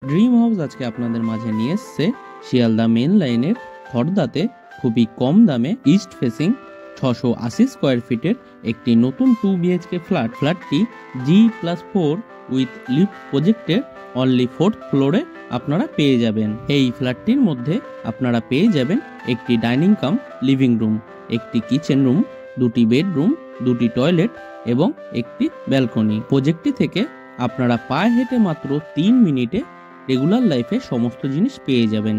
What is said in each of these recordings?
Dream house আজকে আপনাদের মাঝে নিয়ে এসছে শিয়ালদা মেন লাইনের খড়দাতে খুবই কম দামে ইস্ট ফেসিং 680 স্কোয়ার ফিটের একটি নতুন 2 বিএইচকে ফ্ল্যাটটি G+4 উইথ লিফট প্রজেক্টের অনলি 4th ফ্লোরে আপনারা পেয়ে যাবেন। এই ফ্ল্যাটটির মধ্যে আপনারা পেয়ে যাবেন একটি ডাইনিং কাম লিভিং রুম, একটি কিচেন রুম, দুটি বেডরুম, দুটি টয়লেট এবং একটি ব্যালকনি। প্রজেক্টটি থেকে আপনারা পায়ে হেঁটে মাত্র 3 মিনিটে রেগুলার লাইফে সমস্ত জিনিস পেয়ে যাবেন,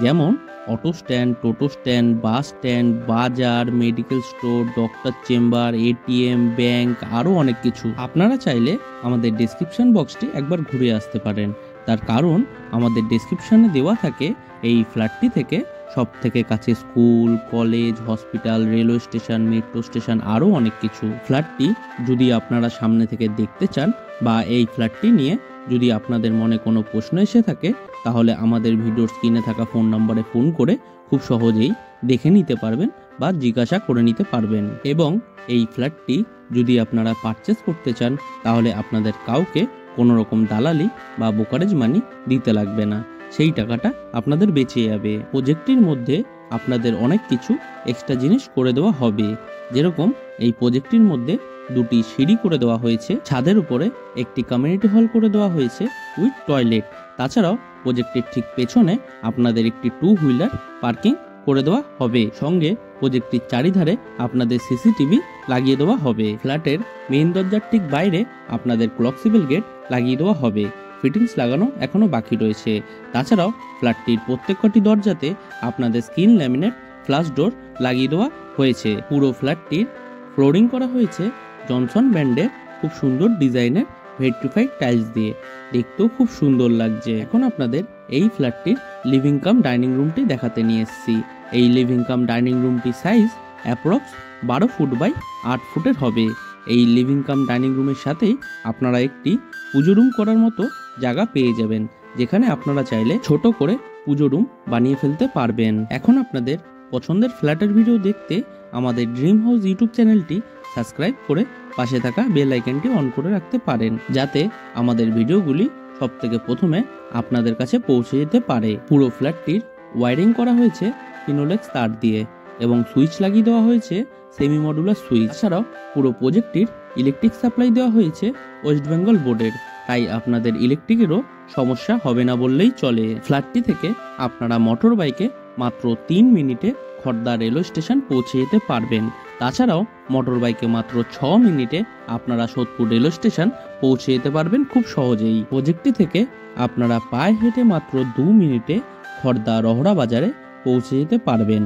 যেমন অটো স্ট্যান্ড, টোটো স্ট্যান্ড, বাস স্ট্যান্ড, বাজার, medical store, doctor chamber, ATM, bank, আরও অনেক কিছু। আপনারা চাইলে আমাদের ডেসক্রিপশন বক্সটি একবার ঘুরে আসতে পারেন, তার কারণ আমাদের ডেসক্রিপশনে দেওয়া থাকে এই ফ্ল্যাটটি থেকে সব থেকে কাছে school, college, hospital, railway station, metro station, আরও অনেক কিছু। ফ্ল্যাটটি যদি আপনারা সামনে থেকে দেখতে চান বা এই ফ্ল্যাটটি নিয়ে যদি আপনাদের মনে কোনো প্রশ্ন এসে থাকে, তাহলে আমাদের ভিডিওর স্ক্রিনে থাকা ফোন নম্বরে ফোন করে খুব সহজেই দেখে নিতে পারবেন বা জিজ্ঞাসা করে নিতে পারবেন। এবং এই ফ্ল্যাটটি যদি আপনারা পারচেস করতে চান, তাহলে আপনাদের কাউকে কোনো রকম দালালি বা ব্রোকারেজ মানি দিতে লাগবে না, সেই টাকাটা আপনাদের বেঁচে যাবে। প্রজেক্টটির মধ্যে আপনাদের অনেক কিছু এক্সট্রা জিনিস করে দেওয়া হবে, যেরকম এই প্রজেক্টটির মধ্যে দুটি সিঁড়ি করে দেওয়া হয়েছে, ছাদের উপরে একটি কমিউনিটি হল করে দেওয়া হয়েছে উইথ টয়লেট। তাছাড়াও প্রজেক্টের ঠিক পেছনে আপনাদের একটি 2 হুইলার পার্কিং করে দেওয়া হবে, সঙ্গে প্রজেক্টটির চারিধারে আপনাদের সিসিটিভি লাগিয়ে দেওয়া হবে। ফ্ল্যাটের মেইন দরজার ঠিক বাইরে আপনাদের ফ্লেক্সিবল গেট লাগিয়ে দেওয়া হবে, ফিটিংস লাগানো এখনো বাকি রয়েছে। তাছাড়াও ফ্ল্যাটটির প্রত্যেকটি দরজাতে আপনাদের স্ক্রিন ল্যামিনেট ফ্লাশ ডোর লাগিয়ে দেওয়া হয়েছে। পুরো ফ্ল্যাটটির ফ্লোরিং করা হয়েছে জনসন ব্র্যান্ডের খুব সুন্দর ডিজাইনের ভেট্রিফাইড টাইলস দিয়ে, দেখতেও খুব সুন্দর লাগছে। এখন আপনাদের এই ফ্ল্যাটটির লিভিং কাম ডাইনিং রুমটি দেখাতে নিয়ে এসেছি। এই লিভিং কাম ডাইনিং রুমটির সাইজ অ্যাপ্রক্স 12 ফুট বাই 8 ফুটের হবে। এই লিভিং কাম ডাইনিং রুমের সাথেই আপনারা একটি পুজো রুম করার মতো জায়গা পেয়ে যাবেন, যেখানে আপনারা চাইলে ছোট করে পুজো রুম বানিয়ে ফেলতে পারবেন। এখন আপনাদের পছন্দের ফ্ল্যাটের ভিডিও দেখতে আমাদের ড্রিম হাউস ইউটিউব চ্যানেলটি সাবস্ক্রাইব করে পাশে থাকা বেল আইকনটি অন করে রাখতে পারেন, যাতে আমাদের ভিডিওগুলি সবথেকে প্রথমে আপনাদের কাছে পৌঁছে যেতে পারে। পুরো ফ্ল্যাটটির ওয়ারিং করা হয়েছে ফিনোলেক্স তার দিয়ে এবং সুইচ লাগিয়ে দেওয়া হয়েছে সেমি মডুলার সুইচ। এছাড়াও পুরো প্রজেক্টটির ইলেকট্রিক সাপ্লাই দেওয়া হয়েছে ওয়েস্ট বেঙ্গল বোর্ডের, তাই আপনাদের ইলেকট্রিকেরও সমস্যা হবে না বললেই চলে। ফ্ল্যাটটি থেকে আপনারা মোটর বাইকে মাত্র 3 মিনিটে খড়দা রেলওয়ে স্টেশন পৌঁছে যেতে পারবেন। তাছাড়াও মোটর বাইকে মাত্র 6 মিনিটে আপনারা সোদপুর রেলওয়ে স্টেশন পৌঁছে যেতে পারবেন খুব সহজেই। প্রজেক্টটি থেকে আপনারা পায়ে হেঁটে মাত্র 2 মিনিটে খড়দা রহড়া বাজারে পৌঁছে যেতে পারবেন,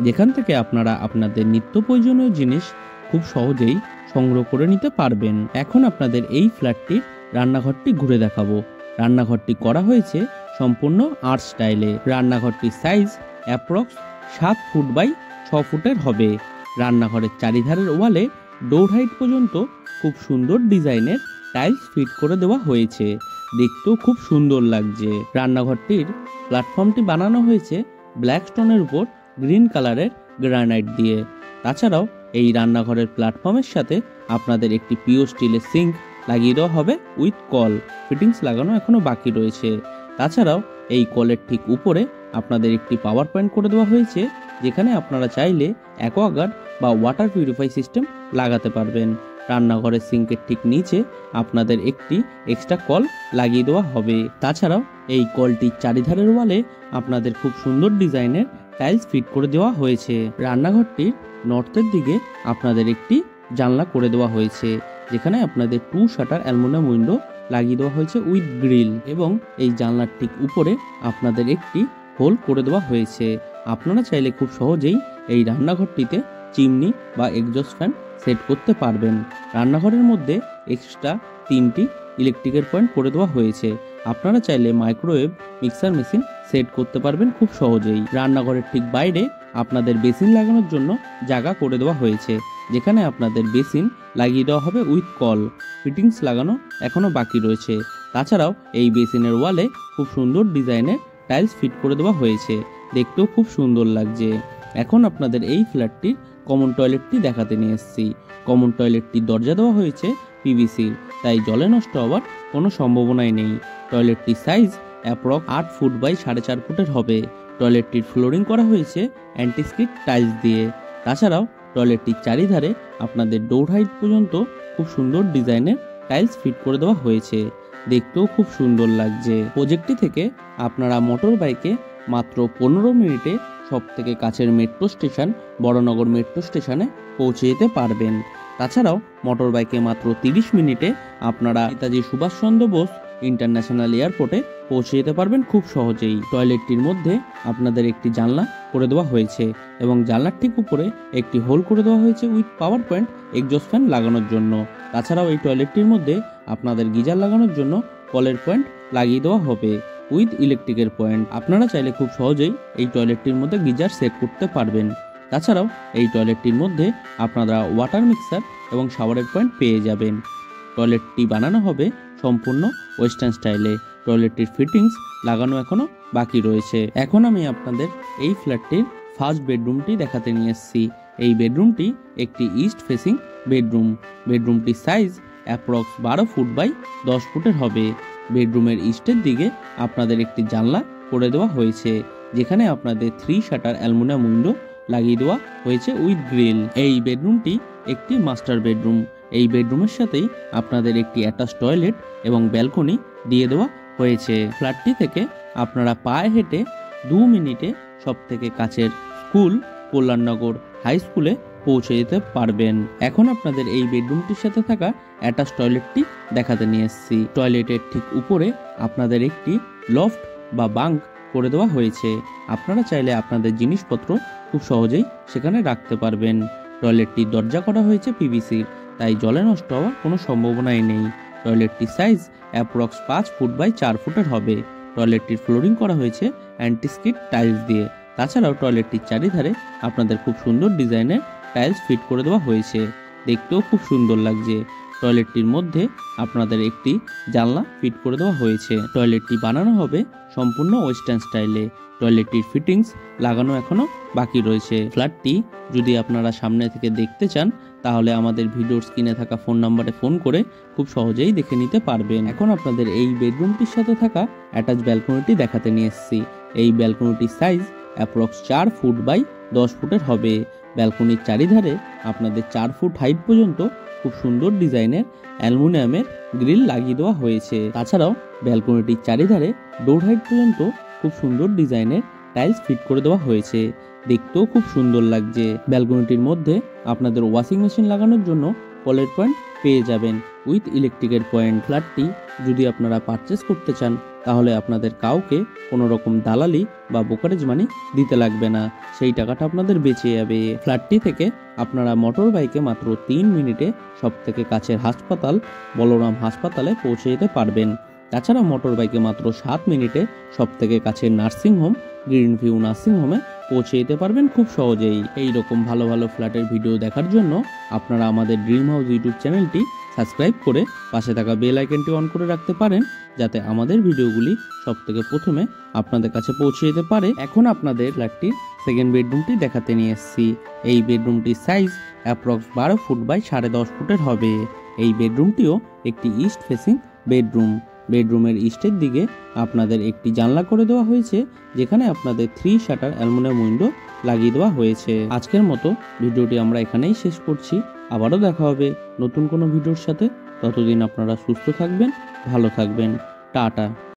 যেখান থেকে আপনারা আপনাদের নিত্য প্রয়োজনীয় জিনিস খুব সহজেই সংগ্রহ করে নিতে পারবেন। এখন আপনাদের এই ফ্ল্যাটটির রান্নাঘরটি ঘুরে দেখাবো। রান্নাঘরটি করা হয়েছে সম্পূর্ণ আর্ট স্টাইলে। রান্নাঘরটির সাইজ অ্যাপ্রক্স 7 ফুট বাই 6 ফুটের হবে। রান্নাঘরের চারিধারের ওয়ালে ডোর হাইট পর্যন্ত খুব সুন্দর ডিজাইনের টাইলস ফিট করে দেওয়া হয়েছে, দেখতেও খুব সুন্দর লাগছে। রান্নাঘরটির প্ল্যাটফর্মটি বানানো হয়েছে ব্ল্যাক স্টোনের উপর গ্রিন কালারের গ্রানাইট দিয়ে। তাছাড়াও এই রান্নাঘরের প্ল্যাটফর্মের সাথে আপনাদের একটি পিও স্টিলের সিঙ্ক লাগিয়ে দেওয়া হবে উইথ কল, ফিটিংস লাগানো এখনো বাকি রয়েছে। তাছাড়াও এই কলের ঠিক উপরে আপনাদের একটি পাওয়ার পয়েন্ট করে দেওয়া হয়েছে, যেখানে আপনারা চাইলে অ্যাকোয়াগার্ড বা ওয়াটার পিউরিফাই সিস্টেম লাগাতে পারবেন। রান্নাঘরের সিঙ্কের ঠিক নিচে আপনাদের একটি এক্সট্রা কল লাগিয়ে দেওয়া হবে। তাছাড়াও এই কলটির চারিধারের ওয়ালে আপনাদের খুব সুন্দর ডিজাইনের টাইলস ফিট করে দেওয়া হয়েছে। রান্নাঘরটির নর্থের দিকে আপনাদের একটি জানলা করে দেওয়া হয়েছে, যেখানে আপনাদের 2 শাটার অ্যালুমিনিয়াম উইন্ডো লাগিয়ে দেওয়া হয়েছে উইথ গ্রিল, এবং এই জানলার ঠিক উপরে আপনাদের একটি হোল করে দেওয়া হয়েছে। আপনারা চাইলে খুব সহজেই এই রান্নাঘরটিতে চিমনি বা এক্সজস্ট ফ্যান সেট করতে পারবেন। রান্নাঘরের মধ্যে এক্সট্রা 3টি ইলেকট্রিকের পয়েন্ট করে দেওয়া হয়েছে। আপনারা চাইলে মাইক্রোওয়েভ, মিক্সার মেশিন সেট করতে পারবেন খুব সহজেই। রান্নাঘরের ঠিক বাইরে আপনাদের বেসিন লাগানোর জন্য জায়গা করে দেওয়া হয়েছে, যেখানে আপনাদের বেসিন লাগিয়ে দেওয়া হবে উইথ কল, ফিটিংস লাগানো এখনো বাকি রয়েছে। তাছাড়াও এই বেসিনের ওয়ালে খুব সুন্দর ডিজাইনের টাইলস ফিট করে দেওয়া হয়েছে, দেখতেও খুব সুন্দর লাগছে। এখন আপনাদের এই ফ্ল্যাটটির কমন টয়লেটটি দেখাতে নিয়ে এসেছি। কমন টয়লেটটির দরজা দেওয়া হয়েছে পিভিসির, তাই জলে নষ্ট হওয়ার কোনো সম্ভাবনাই নেই। টয়লেটটির সাইজ অ্যাপ্রক্স 8 ফুট বাই 4.5 ফুটের হবে। টয়লেটটির ফ্লোরিং করা হয়েছে অ্যান্টিস্কিড টাইলস দিয়ে। তাছাড়াও টয়লেটটির চারিধারে আপনাদের ডোর হাইট পর্যন্ত খুব সুন্দর ডিজাইনের টাইলস ফিট করে দেওয়া হয়েছে, দেখতেও খুব সুন্দর লাগছে। প্রজেক্টটি থেকে আপনারা মোটর বাইকে মাত্র 15 মিনিটে সব থেকে কাছের মেট্রো স্টেশন বড়নগর মেট্রো স্টেশনে পৌঁছে যেতে পারবেন। তাছাড়াও মোটর বাইকে মাত্র 30 মিনিটে আপনারা নেতাজি সুভাষচন্দ্র বোস ইন্টারন্যাশনাল এয়ারপোর্টে পৌঁছে যেতে পারবেন খুব সহজেই। টয়লেটটির মধ্যে আপনাদের একটি জানলা করে দেওয়া হয়েছে এবং জানলার ঠিক উপরে একটি হোল করে দেওয়া হয়েছে with power point exhaust fan লাগানোর জন্য। তাছাড়াও এই টয়লেটটির মধ্যে আপনাদের গিজার লাগানোর জন্য কলের পয়েন্ট লাগিয়ে দেওয়া হবে উইথ ইলেকট্রিকের পয়েন্ট। আপনারা চাইলে খুব সহজেই এই টয়লেটটির মধ্যে গিজার সেট করতে পারবেন। তাছাড়াও এই টয়লেটটির মধ্যে আপনারা ওয়াটার মিক্সার এবং শাওয়ারের পয়েন্ট পেয়ে যাবেন। টয়লেটটি বানানো হবে সম্পূর্ণ ওয়েস্টার্ন স্টাইলে। টয়লেটটির ফিটিংস লাগানো এখনো বাকি রয়েছে। এখন আমি আপনাদের এই ফ্ল্যাটটির ফার্স্ট বেডরুমটি দেখাতে নিয়ে এসেছি। এই বেডরুমটি একটি ইস্ট ফেসিং বেডরুম। বেডরুমটির সাইজ অ্যাপ্রক্স 12 ফুট বাই 10 ফুটের হবে। বেডরুমের ইস্টের দিকে আপনাদের একটি জানলা করে দেওয়া হয়েছে, যেখানে আপনাদের 3 শাটার অ্যালুমিনিয়াম উইন্ডো লাগিয়ে দেওয়া হয়েছে উইথ গ্রিল। এই বেডরুমটি একটি মাস্টার বেডরুম। এই বেডরুমের সাথেই আপনাদের একটি অ্যাটাচ টয়লেট এবং ব্যালকনি দিয়ে দেওয়া হয়েছে। ফ্ল্যাটটি থেকে আপনারা পায়ে হেঁটে 2 মিনিটে সব থেকে কাছের স্কুল কল্যাণনগর হাই স্কুলে পৌঁছে যেতে পারবেন। এখন আপনাদের এই বেডরুমটির সাথে থাকা অ্যাটাচ টয়লেটটি দেখাতে নিয়ে এসেছি। টয়লেটের ঠিক উপরে আপনাদের একটি লফট বা বাঙ্ক করে দেওয়া হয়েছে। আপনারা চাইলে আপনাদের জিনিসপত্র খুব সহজেই সেখানে রাখতে পারবেন। টয়লেটটির দরজা করা হয়েছে পিভিসির, তাই জলে নষ্ট হওয়ার কোনো সম্ভাবনাই নেই। টয়লেটটির সাইজ অ্যাপ্রক্স 5 ফুট বাই 4 ফুটের হবে। টয়লেটটির ফ্লোরিং করা হয়েছে অ্যান্টিস্কিড টাইলস দিয়ে। তাছাড়াও টয়লেটটির চারিধারে আপনাদের খুব সুন্দর ডিজাইনের টাইলস ফিট করে দেওয়া হয়েছে, দেখতেও খুব সুন্দর লাগছে। টয়লেটটির মধ্যে আপনাদের একটি জানলা ফিট করে দেওয়া হয়েছে। টয়লেটটি বানানো হবে সম্পূর্ণ ওয়েস্টার্ন স্টাইলে। টয়লেটটির ফিটিংস লাগানো এখনো বাকি রয়েছে। ফ্ল্যাটটি যদি আপনারা সামনে থেকে দেখতে চান তাহলে আমাদের ভিডিওর স্ক্রিনে থাকা ফোন নাম্বারে ফোন করে খুব সহজেই দেখে নিতে পারবেন। এখন আপনাদের এই বেডরুমটির সাথে থাকা অ্যাটাচ ব্যালকনিটি দেখাতে নিয়ে এসেছি। এই ব্যালকনিটির সাইজ অ্যাপ্রক্স 4 ফুট বাই 10 ফুটের হবে। ব্যালকনির চারিধারে আপনাদের 4 ফুট হাইট পর্যন্ত খুব সুন্দর ডিজাইনের অ্যালুমিনিয়ামের গ্রিল লাগিয়ে দেওয়া হয়েছে। তাছাড়াও ব্যালকনিটির চারিধারে ডোর হাইট পর্যন্ত খুব সুন্দর ডিজাইনের টাইলস ফিট করে দেওয়া হয়েছে, দেখতেও খুব সুন্দর লাগছে। ব্যালকনিটির মধ্যে আপনাদের ওয়াশিং মেশিন লাগানোর জন্য কলের পয়েন্ট পেয়ে যাবেন উইথ ইলেকট্রিকের পয়েন্ট। ফ্ল্যাটটি যদি আপনারা পারচেস করতে চান তাহলে আপনাদের কাউকে কোনো রকম দালালি বা ব্রোকারেজ মানি দিতে লাগবে না, সেই টাকাটা আপনাদের বেঁচে যাবে। ফ্ল্যাটটি থেকে আপনারা মোটর বাইকে মাত্র 3 মিনিটে সব থেকে কাছের হাসপাতাল বলরাম হাসপাতালে পৌঁছে যেতে পারবেন। তাছাড়া মোটর বাইকে মাত্র 7 মিনিটে সব থেকে কাছের নার্সিংহোম গ্রিন ভিউ নার্সিংহোমে পৌঁছে যেতে পারবেন খুব সহজেই। এই রকম ভালো ভালো ফ্ল্যাটের ভিডিও দেখার জন্য আপনারা আমাদের ড্রিম হাউস ইউটিউব চ্যানেলটি সাবস্ক্রাইব করে পাশে থাকা বেল আইকনটি অন করে রাখতে পারেন, যাতে আমাদের ভিডিওগুলি সব থেকে প্রথমে আপনাদের কাছে পৌঁছে যেতে পারে। এখন আপনাদের ফ্ল্যাটটির সেকেন্ড বেডরুমটি দেখাতে নিয়ে এসেছি। এই বেডরুমটির সাইজ অ্যাপ্রক্স 12 ফুট বাই 10.5 ফুটের হবে। এই বেডরুমটিও একটি ইস্ট ফেসিং বেডরুম। বেডরুমের ইস্টের দিকে আপনাদের একটি জানলা করে দেওয়া হয়েছে, যেখানে আপনাদের 3 শাটার অ্যালুমিনিয়াম উইন্ডো লাগিয়ে দেওয়া হয়েছে। আজকের মতো ভিডিওটি আমরা এখানেই শেষ করছি। আবারও দেখা হবে নতুন কোনো ভিডিওর সাথে। ততদিন আপনারা সুস্থ থাকবেন, ভালো থাকবেন। টাটা।